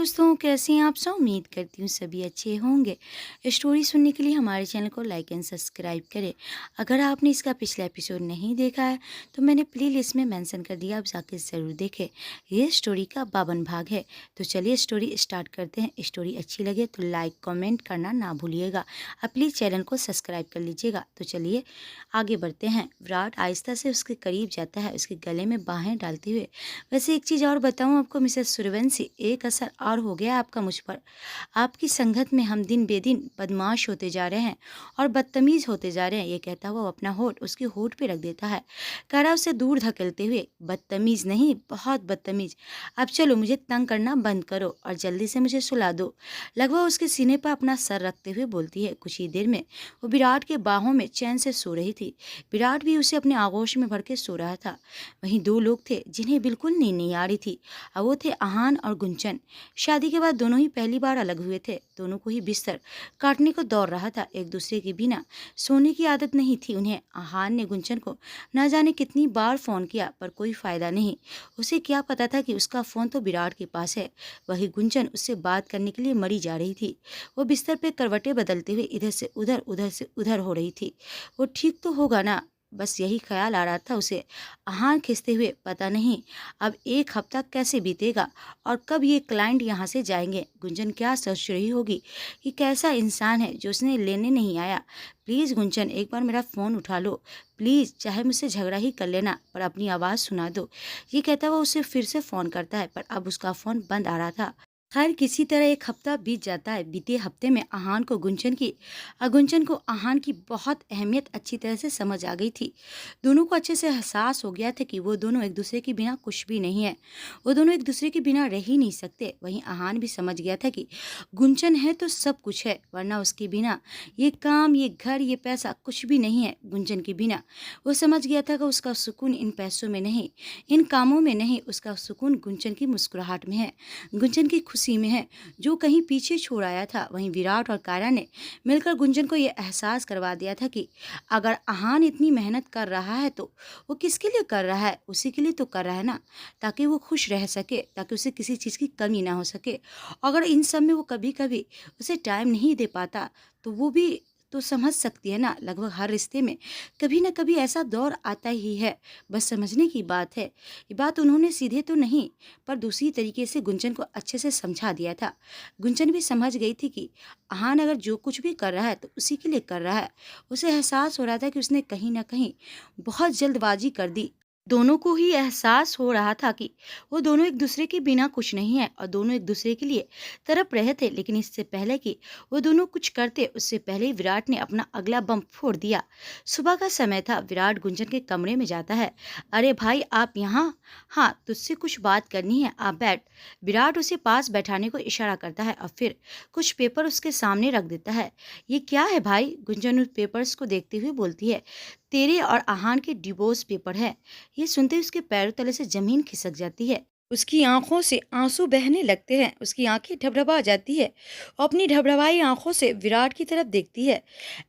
दोस्तों, कैसे हैं आप सब? उम्मीद करती हूँ सभी अच्छे होंगे। स्टोरी सुनने के लिए हमारे चैनल को लाइक एंड सब्सक्राइब करें। अगर आपने इसका पिछला एपिसोड नहीं देखा है तो मैंने प्लेलिस्ट में मेंशन कर दिया, आप जाके ज़रूर देखें। ये स्टोरी का 52 भाग है। तो चलिए स्टोरी स्टार्ट करते हैं। स्टोरी अच्छी लगे तो लाइक कमेंट करना ना भूलिएगा। आप प्लीज़ चैनल को सब्सक्राइब कर लीजिएगा। तो चलिए आगे बढ़ते हैं। विराट आहिस्ता से उसके करीब जाता है, उसके गले में बाहें डालते हुए। वैसे एक चीज़ और बताऊँ आपको मिसेस सूर्यवंशी, एक असर और हो गया आपका मुझ पर। आपकी संगत में हम दिन बेदिन बदमाश होते जा रहे हैं और बदतमीज़ होते जा रहे हैं। ये कहता हुआ अपना होठ उसके होठ पे रख देता है। कारा उसे दूर धकेलते हुए, बदतमीज़ नहीं, बहुत बदतमीज़। अब चलो, मुझे तंग करना बंद करो और जल्दी से मुझे सुला दो। लगभग उसके सीने पर अपना सर रखते हुए बोलती है। कुछ ही देर में वो विराट के बाहों में चैन से सो रही थी। विराट भी उसे अपने आगोश में भर के सो रहा था। वहीं दो लोग थे जिन्हें बिल्कुल नींद नहीं आ रही थी, और वो थे आहान और गुंजन। शादी के बाद दोनों ही पहली बार अलग हुए थे। दोनों को ही बिस्तर काटने को दौड़ रहा था। एक दूसरे के बिना सोने की आदत नहीं थी उन्हें। आहान ने गुंजन को न जाने कितनी बार फ़ोन किया पर कोई फ़ायदा नहीं। उसे क्या पता था कि उसका फ़ोन तो विराट के पास है। वही गुंजन उससे बात करने के लिए मरी जा रही थी। वो बिस्तर पे करवटें बदलते हुए इधर से उधर हो रही थी। वो ठीक तो होगा ना, बस यही ख्याल आ रहा था उसे। आहान खींचते हुए, पता नहीं अब एक हफ्ता कैसे बीतेगा और कब ये क्लाइंट यहाँ से जाएंगे। गुंजन क्या सोच रही होगी कि कैसा इंसान है जो उसने लेने नहीं आया। प्लीज़ गुंजन, एक बार मेरा फ़ोन उठा लो प्लीज़, चाहे मुझसे झगड़ा ही कर लेना पर अपनी आवाज़ सुना दो। ये कहता हुआ उसे फिर से फ़ोन करता है पर अब उसका फ़ोन बंद आ रहा था। खैर, किसी तरह एक हफ्ता बीत जाता है। बीते हफ्ते में आहान को गुंजन को आहान की बहुत अहमियत अच्छी तरह से समझ आ गई थी। दोनों को अच्छे से एहसास हो गया था कि वो दोनों एक दूसरे के बिना कुछ भी नहीं है। वो दोनों एक दूसरे के बिना रह ही नहीं सकते। वहीं आहान भी समझ गया था कि गुंजन है तो सब कुछ है, वरना उसके बिना ये काम, ये घर, ये पैसा कुछ भी नहीं है। गुंजन के बिना वो समझ गया था कि उसका सुकून इन पैसों में नहीं, इन कामों में नहीं, उसका सुकून गुंजन की मुस्कुराहट में है, गुंजन की खुशी में है जो कहीं पीछे छोड़ आया था। वहीं विराट और कायरा ने मिलकर गुंजन को यह एहसास करवा दिया था कि अगर आहान इतनी मेहनत कर रहा है तो वो किसके लिए कर रहा है? उसी के लिए तो कर रहा है ना, ताकि वो खुश रह सके, ताकि उसे किसी चीज़ की कमी ना हो सके। अगर इन सब में वो कभी कभी उसे टाइम नहीं दे पाता तो वो भी तो समझ सकती है ना। लगभग हर रिश्ते में कभी ना कभी ऐसा दौर आता ही है, बस समझने की बात है। ये बात उन्होंने सीधे तो नहीं पर दूसरी तरीके से गुंजन को अच्छे से समझा दिया था। गुंजन भी समझ गई थी कि आहान अगर जो कुछ भी कर रहा है तो उसी के लिए कर रहा है। उसे एहसास हो रहा था कि उसने कहीं ना कहीं बहुत जल्दबाजी कर दी। दोनों को ही एहसास हो रहा था कि वो दोनों एक दूसरे के बिना कुछ नहीं है और दोनों एक दूसरे के लिए तड़प रहे थे। लेकिन इससे पहले कि वो दोनों कुछ करते, उससे पहले ही विराट ने अपना अगला बम फोड़ दिया। सुबह का समय था। विराट गुंजन के कमरे में जाता है। अरे भाई, आप यहाँ? हाँ, तुझसे कुछ बात करनी है, आप बैठ। विराट उसे पास बैठाने को इशारा करता है और फिर कुछ पेपर उसके सामने रख देता है। ये क्या है भाई? गुंजन उस पेपर्स को देखते हुए बोलती है। तेरे और आहान के डिवोर्स पेपर है। ये सुनते ही उसके पैरों तले से जमीन खिसक जाती है। उसकी आंखों से आंसू बहने लगते हैं। उसकी आंखें ढबढबा जाती है और अपनी ढबढबाई आंखों से विराट की तरफ देखती है।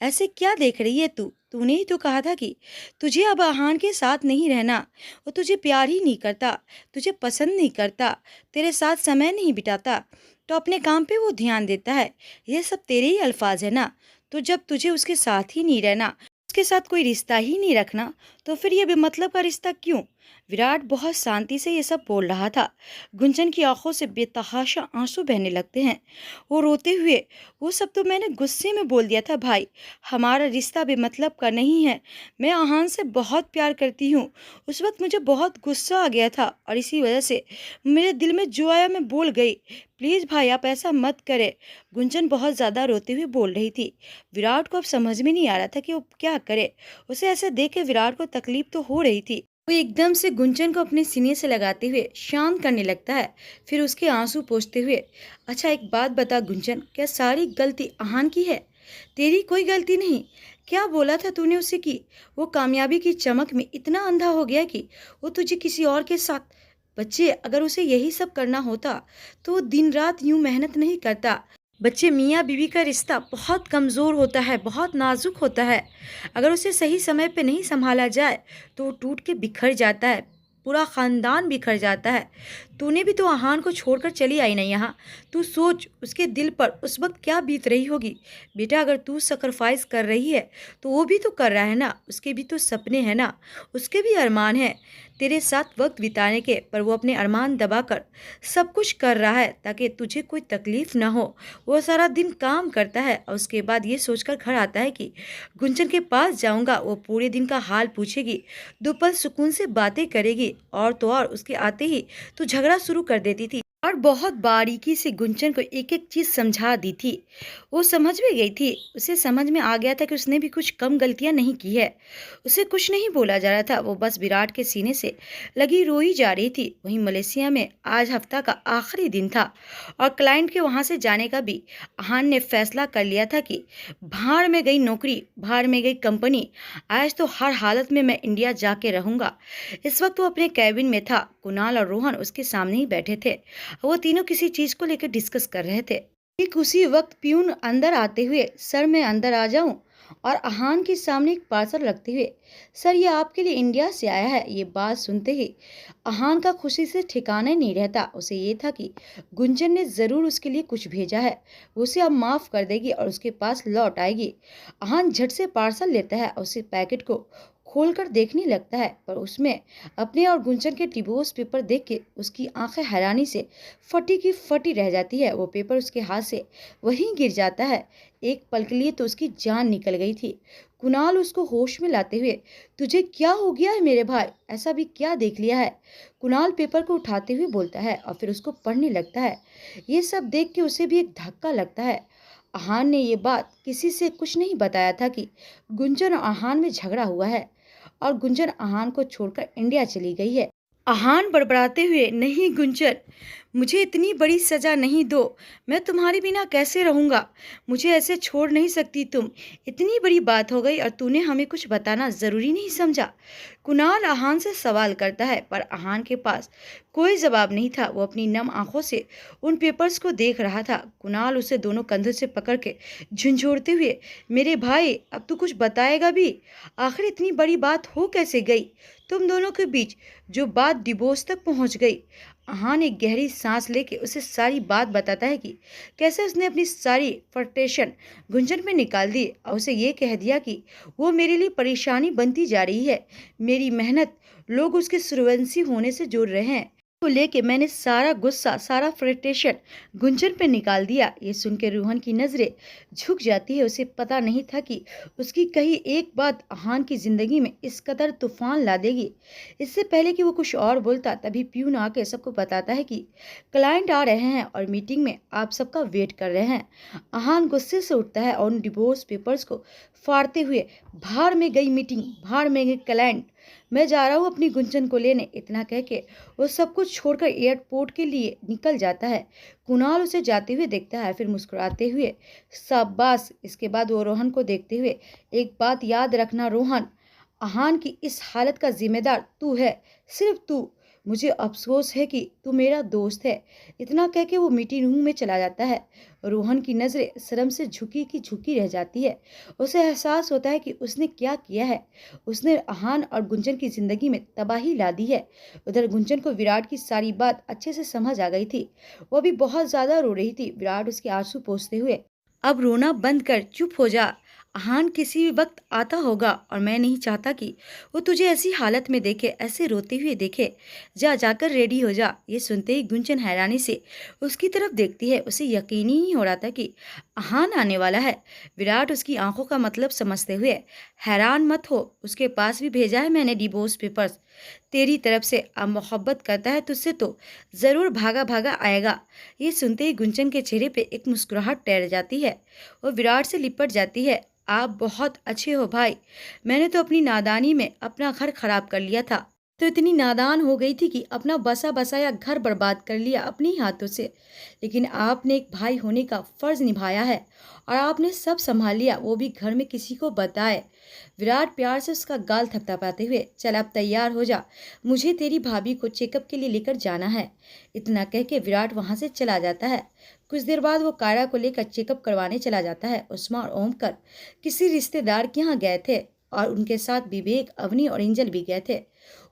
ऐसे क्या देख रही है तू? तूने ही तो कहा था कि तुझे अब आहान के साथ नहीं रहना। वो तुझे प्यार ही नहीं करता, तुझे पसंद नहीं करता, तेरे साथ समय नहीं बिताता, तो अपने काम पे वो ध्यान देता है। ये सब तेरे ही अल्फाज है ना। तो जब तुझे उसके साथ ही नहीं रहना, उसके साथ कोई रिश्ता ही नहीं रखना, तो फिर ये बेमतलब का रिश्ता क्यों? विराट बहुत शांति से ये सब बोल रहा था। गुंजन की आंखों से बेतहाशा आंसू बहने लगते हैं। वो रोते हुए, वो सब तो मैंने गुस्से में बोल दिया था भाई। हमारा रिश्ता बेमतलब का नहीं है। मैं आहान से बहुत प्यार करती हूँ। उस वक्त मुझे बहुत गुस्सा आ गया था और इसी वजह से मेरे दिल में जो आया मैं बोल गई। प्लीज़ भाई, आप ऐसा मत करें। गुंजन बहुत ज़्यादा रोते हुए बोल रही थी। विराट को अब समझ में नहीं आ रहा था कि वो क्या करे। उसे ऐसे देख के विराट को तकलीफ तो हो रही थी। वो एकदम से गुंजन को अपने सीने से लगाते हुए शांत करने लगता है, फिर उसके आंसू पोंछते हुए, अच्छा एक बात बता गुंजन, क्या सारी गलती आहान की है? तेरी कोई गलती नहीं। क्या बोला था तूने उसे कि वो कामयाबी की चमक में इतना अंधा हो गया कि वो तुझे किसी और के साथ? बच्चे, अगर उसे यही सब करना होता तो वो दिन रात यूं मेहनत नहीं करता। बच्चे, मियाँ बीवी का रिश्ता बहुत कमज़ोर होता है, बहुत नाजुक होता है। अगर उसे सही समय पे नहीं संभाला जाए तो वो टूट के बिखर जाता है, पूरा ख़ानदान बिखर जाता है। तूने भी तो आहान को छोड़कर चली आई ना यहाँ। तू सोच उसके दिल पर उस वक्त क्या बीत रही होगी। बेटा अगर तू सैक्रिफाइस कर रही है तो वो भी तो कर रहा है ना, उसके भी तो सपने हैं ना, उसके भी अरमान हैं तेरे साथ वक्त बिताने के, पर वो अपने अरमान दबाकर सब कुछ कर रहा है ताकि तुझे कोई तकलीफ ना हो। वो सारा दिन काम करता है और उसके बाद ये सोचकर घर आता है कि गुंजन के पास जाऊंगा, वो पूरे दिन का हाल पूछेगी, दो पल सुकून से बातें करेगी, और तो और उसके आते ही तो झगड़ा शुरू कर देती थी और बहुत बारीकी से गुंजन को एक एक चीज समझा दी थी। वो समझ भी गई थी, उसे समझ में आ गया था कि उसने भी कुछ कम गलतियां नहीं की है। उसे कुछ नहीं बोला जा रहा था, वो बस विराट के सीने से लगी रोई जा रही थी। वहीं मलेशिया में आज हफ्ता का आखिरी दिन था और क्लाइंट के वहां से जाने का भी आहान ने फैसला कर लिया था कि भाड़ में गई नौकरी, भाड़ में गई कंपनी, आज तो हर हालत में मैं इंडिया जाके रहूंगा। इस वक्त वो अपने कैबिन में था, कुणाल और रोहन उसके सामने ही बैठे थे। वो तीनों किसी चीज को लेकर डिस्कस कर रहे थे। ठीक उसी वक्त प्यून अंदर आते हुए, सर मैं अंदर आ जाऊं, और आहान के सामने एक पार्सल रखते हुए, सर ये आपके लिए इंडिया से आया है। ये बात सुनते ही आहान का खुशी से ठिकाना नहीं रहता। उसे ये था कि गुंजन ने जरूर उसके लिए कुछ भेजा है, वो उसे अब माफ कर देगी और उसके पास लौट आएगी। आहान झट से पार्सल लेता है और उसे पैकेट को खोलकर देखने लगता है, पर उसमें अपने और गुंजन के डिवोर्स पेपर देख के उसकी आंखें हैरानी से फटी की फटी रह जाती है। वो पेपर उसके हाथ से वहीं गिर जाता है। एक पल के लिए तो उसकी जान निकल गई थी। कुणाल उसको होश में लाते हुए, तुझे क्या हो गया है मेरे भाई, ऐसा भी क्या देख लिया है। कुणाल पेपर को उठाते हुए बोलता है और फिर उसको पढ़ने लगता है। ये सब देख के उसे भी एक धक्का लगता है। आहान ने ये बात किसी से कुछ नहीं बताया था कि गुंजन और आहान में झगड़ा हुआ है और गुंजन आहान को छोड़कर इंडिया चली गई है। आहान बड़बड़ाते हुए, नहीं गुंजन, मुझे इतनी बड़ी सजा नहीं दो, मैं तुम्हारे बिना कैसे रहूंगा, मुझे ऐसे छोड़ नहीं सकती तुम, इतनी बड़ी बात हो गई और तूने हमें कुछ बताना ज़रूरी नहीं समझा। कुणाल आहान से सवाल करता है, पर आहान के पास कोई जवाब नहीं था। वो अपनी नम आंखों से उन पेपर्स को देख रहा था। कुणाल उसे दोनों कंधों से पकड़ के झंझोड़ते हुए, मेरे भाई अब तू कुछ बताएगा भी, आखिर इतनी बड़ी बात हो कैसे गई तुम दोनों के बीच, जो बात डिवोर्स तक पहुंच गई। आहान एक गहरी सांस लेके उसे सारी बात बताता है कि कैसे उसने अपनी सारी फ्रस्ट्रेशन गुंजन पे निकाल दी और उसे ये कह दिया कि वो मेरे लिए परेशानी बनती जा रही है, मेरी मेहनत लोग उसके सूर्यवंशी होने से जोड़ रहे हैं को लेके मैंने सारा गुस्सा, सारा फ्रस्ट्रेशन गुंजन पे निकाल दिया। ये सुन के रोहन की नजरें झुक जाती है। उसे पता नहीं था कि उसकी कही एक बात आहान की जिंदगी में इस कदर तूफान ला देगी। इससे पहले कि वो कुछ और बोलता, तभी प्यून आके सबको बताता है कि क्लाइंट आ रहे हैं और मीटिंग में आप सबका वेट कर रहे हैं। आहान गुस्से से उठता है और उन डिवोर्स पेपर्स को फाड़ते हुए, भाड़ में गई मीटिंग, भाड़ में गई क्लाइंट, मैं जा रहा हूँ अपनी गुंजन को लेने, इतना कह के वो सब कुछ छोड़कर एयरपोर्ट के लिए निकल जाता है। कुणाल उसे जाते हुए देखता है, फिर मुस्कुराते हुए, शाबाश। इसके बाद वो रोहन को देखते हुए, एक बात याद रखना रोहन, आहान की इस हालत का जिम्मेदार तू है, सिर्फ तू। मुझे अफसोस है कि तू मेरा दोस्त है। इतना कह के वो मीटिंग रूम में चला जाता है। रोहन की नज़रें शर्म से झुकी की झुकी रह जाती है। उसे एहसास होता है कि उसने क्या किया है। उसने आहान और गुंजन की ज़िंदगी में तबाही ला दी है। उधर गुंजन को विराट की सारी बात अच्छे से समझ आ गई थी। वो भी बहुत ज़्यादा रो रही थी। विराट उसके आंसू पोंछते हुए, अब रोना बंद कर, चुप हो जा। आहान किसी भी वक्त आता होगा और मैं नहीं चाहता कि वो तुझे ऐसी हालत में देखे, ऐसे रोते हुए देखे। जा, जाकर रेडी हो जा। ये सुनते ही गुंजन हैरानी से उसकी तरफ देखती है। उसे यकीन ही नहीं हो रहा था कि आहान आने वाला है। विराट उसकी आंखों का मतलब समझते हुए, हैरान मत हो, उसके पास भी भेजा है मैंने डिवोर्स पेपर्स तेरी तरफ से। अब मोहब्बत करता है तुझसे तो ज़रूर भागा भागा आएगा। ये सुनते ही गुंजन के चेहरे पे एक मुस्कुराहट ठहर जाती है। वो विराट से लिपट जाती है, आप बहुत अच्छे हो भाई, मैंने तो अपनी नादानी में अपना घर खराब कर लिया था, तो इतनी नादान हो गई थी कि अपना बसा बसाया घर बर्बाद कर लिया अपने ही हाथों से। लेकिन आपने एक भाई होने का फर्ज निभाया है और आपने सब संभाल लिया, वो भी घर में किसी को बताए। विराट प्यार से उसका गाल थपथपाते हुए, चल अब तैयार हो जा, मुझे तेरी भाभी को चेकअप के लिए लेकर जाना है। इतना कह के विराट वहां से चला जाता है। कुछ देर बाद वो कायरा को लेकर चेकअप करवाने चला जाता है। उस्मा और ओमकर किसी रिश्तेदार के यहाँ गए थे और उनके साथ विवेक, अवनी और एंजल भी गए थे।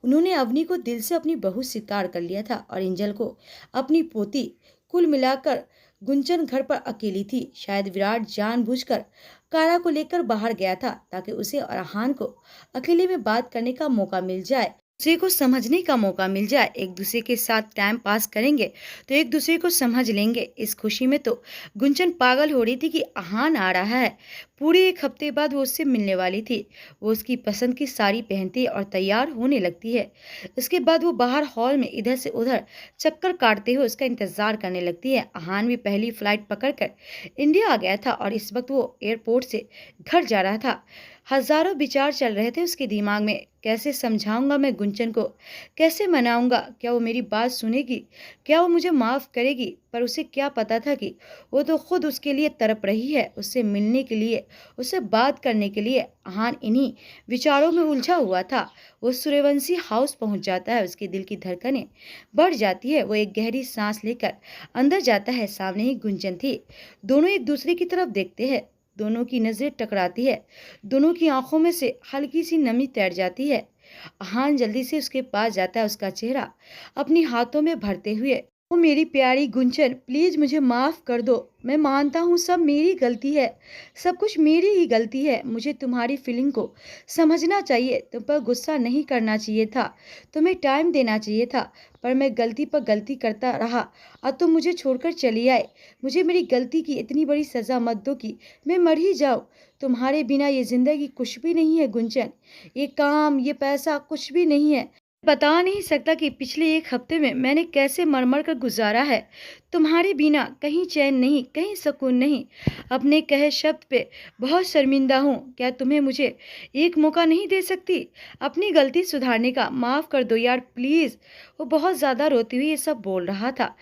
उन्होंने अवनी को दिल से अपनी बहू स्वीकार कर लिया था और एंजल को अपनी पोती। कुल मिलाकर गुंजन घर पर अकेली थी। शायद विराट जानबूझकर कारा को लेकर बाहर गया था ताकि उसे और अहान को अकेले में बात करने का मौका मिल जाए, दूसरे को समझने का मौका मिल जाए। एक दूसरे के साथ टाइम पास करेंगे तो एक दूसरे को समझ लेंगे। इस खुशी में तो गुंजन पागल हो रही थी कि अहान आ रहा है। पूरे एक हफ्ते बाद वो उससे मिलने वाली थी। वो उसकी पसंद की साड़ी पहनती और तैयार होने लगती है। इसके बाद वो बाहर हॉल में इधर से उधर चक्कर काटते हुए उसका इंतजार करने लगती है। अहान भी पहली फ्लाइट पकड़कर इंडिया आ गया था और इस वक्त वो एयरपोर्ट से घर जा रहा था। हजारों विचार चल रहे थे उसके दिमाग में। कैसे समझाऊंगा मैं गुंजन को, कैसे मनाऊंगा? क्या वो मेरी बात सुनेगी? क्या वो मुझे माफ करेगी? पर उसे क्या पता था कि वो तो खुद उसके लिए तड़प रही है, उससे मिलने के लिए, उससे बात करने के लिए। अहान इन्हीं विचारों में उलझा हुआ था। वो सूर्यवंशी हाउस पहुंच जाता है। उसके दिल की धड़कनें बढ़ जाती है। वो एक गहरी सांस लेकर अंदर जाता है। सामने ही गुंजन थी। दोनों एक दूसरे की तरफ देखते हैं। दोनों की नजरें टकराती है। दोनों की आंखों में से हल्की सी नमी तैर जाती है। अहान जल्दी से उसके पास जाता है, उसका चेहरा अपनी हाथों में भरते हुए। ओ मेरी प्यारी गुंजन, प्लीज मुझे माफ कर दो। मैं मानता हूँ सब मेरी गलती है, सब कुछ मेरी ही गलती है। मुझे तुम्हारी फीलिंग को समझना चाहिए, तुम पर गुस्सा नहीं करना चाहिए था, तुम्हें टाइम देना चाहिए था। पर मैं गलती पर गलती करता रहा और तुम मुझे छोड़कर चली आए। मुझे मेरी गलती की इतनी बड़ी सजा मत दो कि मैं मर ही जाऊँ। तुम्हारे बिना ये जिंदगी कुछ भी नहीं है गुंजन। ये काम, ये पैसा कुछ भी नहीं है। बता नहीं सकता कि पिछले एक हफ्ते में मैंने कैसे मर मर कर गुजारा है। तुम्हारे बिना कहीं चैन नहीं, कहीं सुकून नहीं। अपने कहे शब्द पे बहुत शर्मिंदा हूँ। क्या तुम्हें मुझे एक मौका नहीं दे सकती अपनी गलती सुधारने का? माफ़ कर दो यार, प्लीज़। वो बहुत ज़्यादा रोती हुई ये सब बोल रहा था।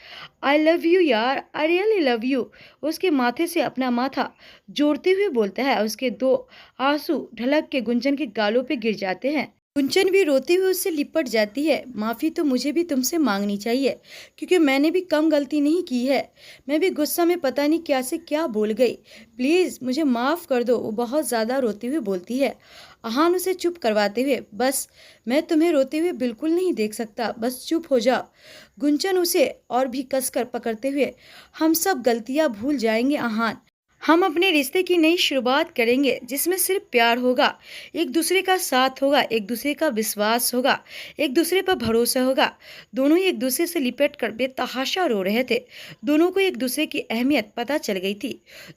आई लव यू यार, आई रियली लव यू। उसके माथे से अपना माथा जोड़ते हुए बोलता है। उसके दो आंसू ढलक के गुंजन के गालों पे गिर जाते हैं। गुंजन भी रोते हुए उससे लिपट जाती है। माफ़ी तो मुझे भी तुमसे मांगनी चाहिए, क्योंकि मैंने भी कम गलती नहीं की है। मैं भी गुस्सा में पता नहीं क्या से क्या बोल गई। प्लीज़ मुझे माफ़ कर दो। वो बहुत ज़्यादा रोते हुए बोलती है। अहान उसे चुप करवाते हुए, बस मैं तुम्हें रोते हुए बिल्कुल नहीं देख सकता, बस चुप हो जाओ। गुंजन उसे और भी कसकर पकड़ते हुए, हम सब गलतियाँ भूल जाएंगे अहान। हम अपने रिश्ते की नई शुरुआत करेंगे जिसमें सिर्फ प्यार होगा, एक दूसरे का साथ होगा, एक दूसरे का विश्वास होगा, एक दूसरे पर भरोसा होगा। दोनों ही एक दूसरे से लिपट कर बेतहाशा रो रहे थे। दोनों को एक दूसरे की अहमियत पता चल गई थी।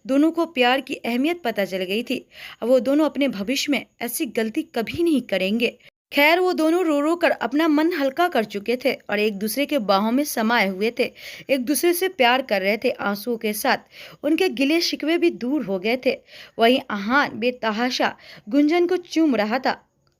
दोनों को प्यार की अहमियत पता चल गई थी। अब वो दोनों अपने भविष्य में ऐसी गलती कभी नहीं करेंगे। खैर वो दोनों रो रो कर अपना मन हल्का कर चुके थे और एक दूसरे के बाहों में समाये हुए थे। एक दूसरे से प्यार कर रहे थे आंसुओं के साथ। उनके गिले शिकवे भी दूर हो गए थे। वहीं अहान बेतहाशा गुंजन को चूम रहा था।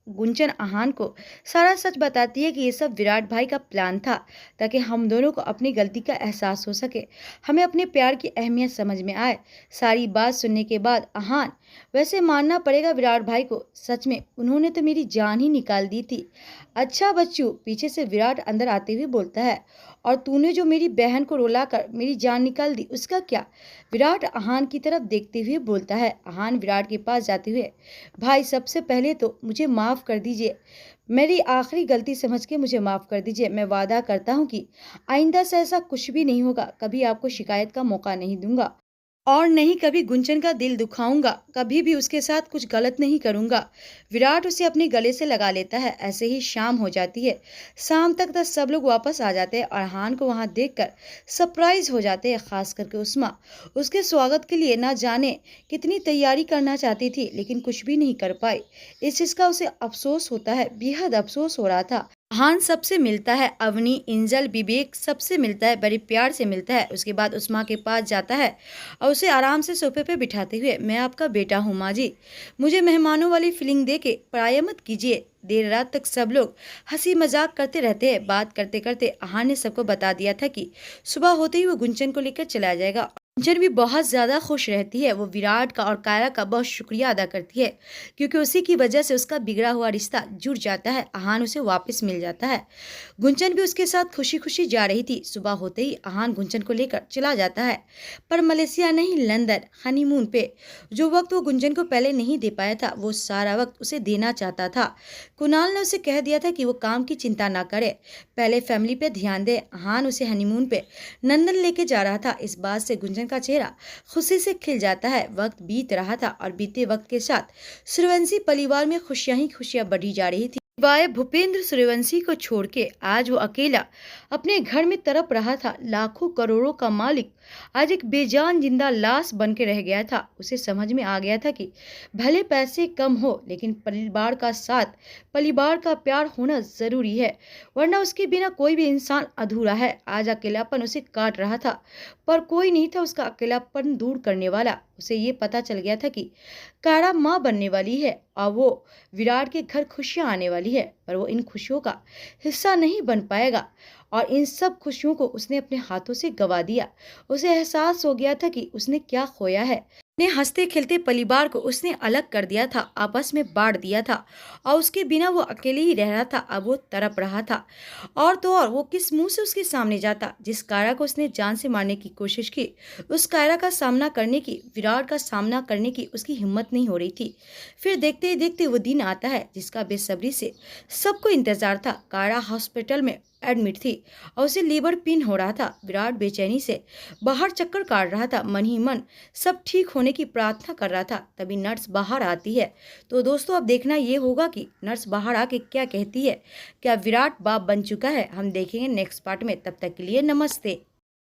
गुंजन अहान को सारा सच बताती है कि ये सब विराट भाई का प्लान था, ताकि हम दोनों को अपनी गलती का एहसास हो सके, हमें अपने प्यार की अहमियत समझ में आए। सारी बात सुनने के बाद अहान, वैसे मानना पड़ेगा विराट भाई को, सच में उन्होंने तो मेरी जान ही निकाल दी थी। अच्छा बच्चू, पीछे से विराट अंदर आते हुए बोलता है, और तूने जो मेरी बहन को रुलाकर मेरी जान निकाल दी उसका क्या? विराट अहान की तरफ देखते हुए बोलता है। अहान विराट के पास जाते हुए, भाई सबसे पहले तो मुझे माफ़ कर दीजिए। मेरी आखिरी गलती समझ के मुझे माफ़ कर दीजिए। मैं वादा करता हूँ कि आइंदा से ऐसा कुछ भी नहीं होगा। कभी आपको शिकायत का मौका नहीं दूंगा और नहीं कभी गुंजन का दिल दुखाऊंगा। कभी भी उसके साथ कुछ गलत नहीं करूंगा। विराट उसे अपने गले से लगा लेता है। ऐसे ही शाम हो जाती है। शाम तक सब लोग वापस आ जाते हैं और अहान को वहां देखकर सरप्राइज हो जाते हैं, खास करके उस्मा। उसके स्वागत के लिए ना जाने कितनी तैयारी करना चाहती थी, लेकिन कुछ भी नहीं कर पाई। इस चीज का उसे अफसोस होता है, बेहद अफसोस हो रहा था। अहान सबसे मिलता है, अवनी, इंजल, विवेक सबसे मिलता है, बड़े प्यार से मिलता है। उसके बाद उस्मा के पास जाता है और उसे आराम से सोफे पे बिठाते हुए, मैं आपका बेटा हूँ माँ जी, मुझे मेहमानों वाली फीलिंग दे के पराया मत कीजिए। देर रात तक सब लोग हंसी मजाक करते रहते हैं। बात करते करते अहान ने सबको बता दिया था कि सुबह होते ही वो गुंजन को लेकर चला जाएगा। गुंजन भी बहुत ज़्यादा खुश रहती है। वो विराट का और कायरा का बहुत शुक्रिया अदा करती है, क्योंकि उसी की वजह से उसका बिगड़ा हुआ रिश्ता जुड़ जाता है। आहान उसे वापस मिल जाता है। गुंजन भी उसके साथ खुशी खुशी जा रही थी। सुबह होते ही आहान गुंजन को लेकर चला जाता है, पर मलेशिया नहीं, लंदन हनीमून पे। जो वक्त वो गुंजन को पहले नहीं दे पाया था, वो सारा वक्त उसे देना चाहता था। कुणाल ने उसे कह दिया था कि वो काम की चिंता ना करे, पहले फैमिली पे ध्यान दे। आहान उसे हनीमून पे लंदन लेके जा रहा था। इस बात से गुंजन का चेहरा खुशी से खिल जाता है। वक्त बीत रहा था और बीते वक्त के साथ सूर्यवंशी परिवार में खुशियां ही खुशियां बढ़ी जा रही थी। सिवाय भूपेंद्र सूर्यवंशी को छोड़ के आज वो अकेला अपने घर में तड़प रहा था। लाखों करोड़ों का मालिक आज एक बेजान जिंदा लाश बन के रह गया था। उसे समझ में आ गया था कि भले पैसे कम हो, लेकिन परिवार का साथ, परिवार का प्यार होना जरूरी है, वरना उसके बिना कोई भी इंसान अधूरा है। आज अकेलापन उसे काट रहा था, पर कोई नहीं था उसका अकेलापन दूर करने वाला। उसे ये पता चल गया था कि कारा माँ बनने वाली है और वो विराट के घर खुशियां आने वाली है, पर वो इन खुशियों का हिस्सा नहीं बन पाएगा। और इन सब खुशियों को उसने अपने हाथों से गवा दिया। उसे एहसास हो गया था कि उसने क्या खोया है। अपने हंसते खेलते परिवार को उसने अलग कर दिया था, आपस में बांट दिया था, और उसके बिना वो अकेले ही रह रहा था। अब वो तड़प रहा था। और तो और वो किस मुंह से उसके सामने जाता। जिस कायरा को उसने जान से मारने की कोशिश की, उस कायरा का सामना करने की, विराट का सामना करने की उसकी हिम्मत नहीं हो रही थी। फिर देखते ही देखते वो दिन आता है जिसका बेसब्री से सबको इंतजार था। कायरा हॉस्पिटल में एडमिट थी और उसे लीवर पिन हो रहा था। विराट बेचैनी से बाहर चक्कर काट रहा था, मन ही मन सब ठीक होने की प्रार्थना कर रहा था। तभी नर्स बाहर आती है। तो दोस्तों, अब देखना ये होगा कि नर्स बाहर आके क्या कहती है। क्या विराट बाप बन चुका है? हम देखेंगे नेक्स्ट पार्ट में। तब तक के लिए नमस्ते।